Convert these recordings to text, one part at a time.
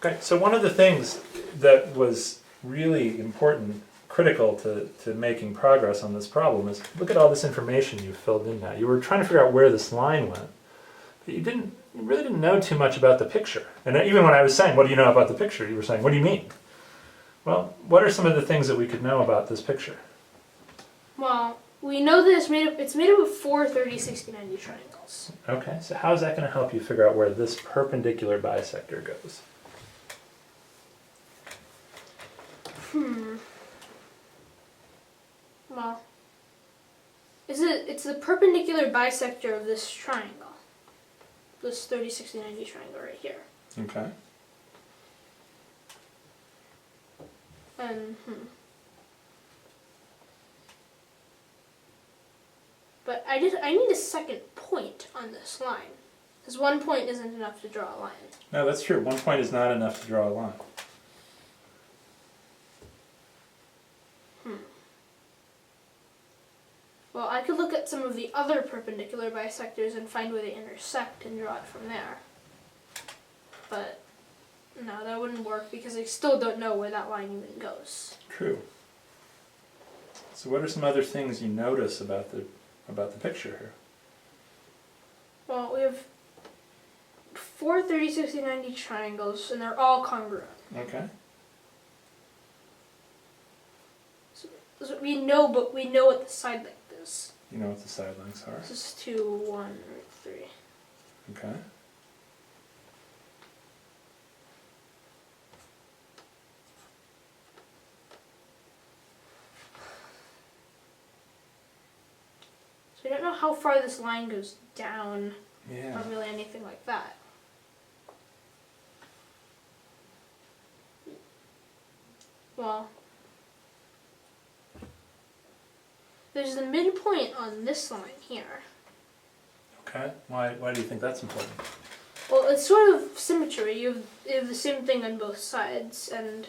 Okay, so one of the things that was really important, critical to making progress on this problem is look at all this information you filled in now. You were trying to figure out where this line went, but you really didn't know too much about the picture. And even when I was saying, what do you know about the picture? You were saying, what do you mean? Well, what are some of the things that we could know about this picture? Well, we know that it's made up of 4 30, 60, 90 triangles. Okay, so how is that going to help you figure out where this perpendicular bisector goes? Well, it's the perpendicular bisector of this triangle. This 30, 60, 90 triangle right here. Okay. And, But I need a second point on this line. Because one point isn't enough to draw a line. No, that's true. One point is not enough to draw a line. Well, I could look at some of the other perpendicular bisectors and find where they intersect and draw it from there. But no, that wouldn't work because I still don't know where that line even goes. True. So what are some other things you notice about the picture here? Well, we have 4 30, 60, 90 triangles, and they're all congruent. Okay. So we know what the side length is. You know what the side lengths are. This is 2, 1, or 3. Okay. So I don't know how far this line goes down, Yeah. or really anything like that. Well, there's the midpoint on this line here. Okay. Why do you think that's important? Well, it's sort of symmetry. You have the same thing on both sides, and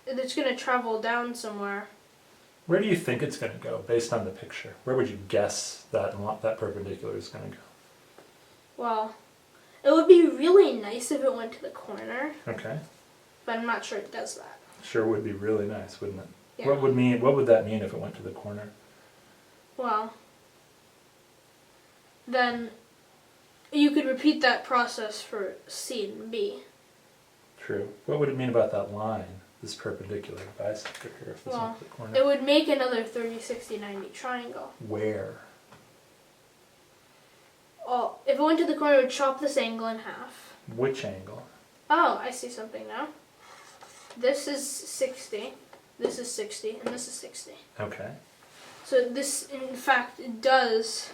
it's going to travel down somewhere. Where do you think it's going to go based on the picture? Where would you guess that perpendicular is going to go? Well, it would be really nice if it went to the corner, Okay. but I'm not sure it does that. Sure would be really nice, wouldn't it? Yeah. What would that mean if it went to the corner? Well, then you could repeat that process for C and B. True. What would it mean about that line, this perpendicular bisector here, if this went to the corner? It would make another 30, 60, 90 triangle. Where? Oh, if it went to the corner, it would chop this angle in half. Which angle? Oh, I see something now. This is 60, this is 60, and this is 60. Okay. So this, in fact, it does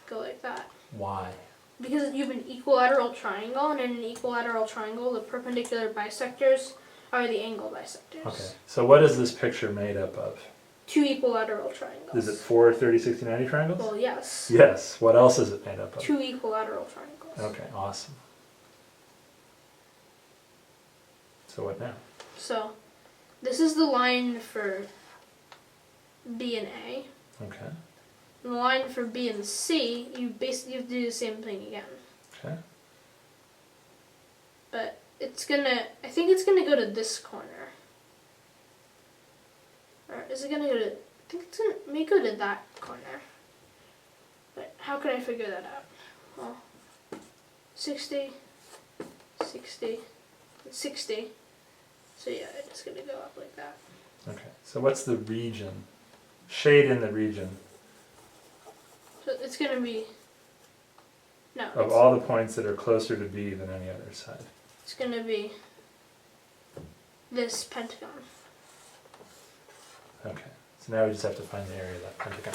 go like that. Why? Because you have an equilateral triangle, and in an equilateral triangle, the perpendicular bisectors are the angle bisectors. Okay. So what is this picture made up of? 2 equilateral triangles. Is it 4 30, 60, 90 triangles? Well, yes. Yes. What else is it made up of? 2 equilateral triangles. Okay, awesome. So what now? So, this is the line for B and A. Okay. And the line for B and C, you have to do the same thing again. Okay. But I think it's gonna go to this corner. Or is it gonna go to, it may go to that corner. But how can I figure that out? Well, 60, 60, 60. So yeah, it's gonna go up like that. Okay. So what's the region? Shade in the region So it's gonna be, no, of all the points that are closer to B than any other side. it's gonna be this pentagon. Okay. So now we just have to find the area of that pentagon.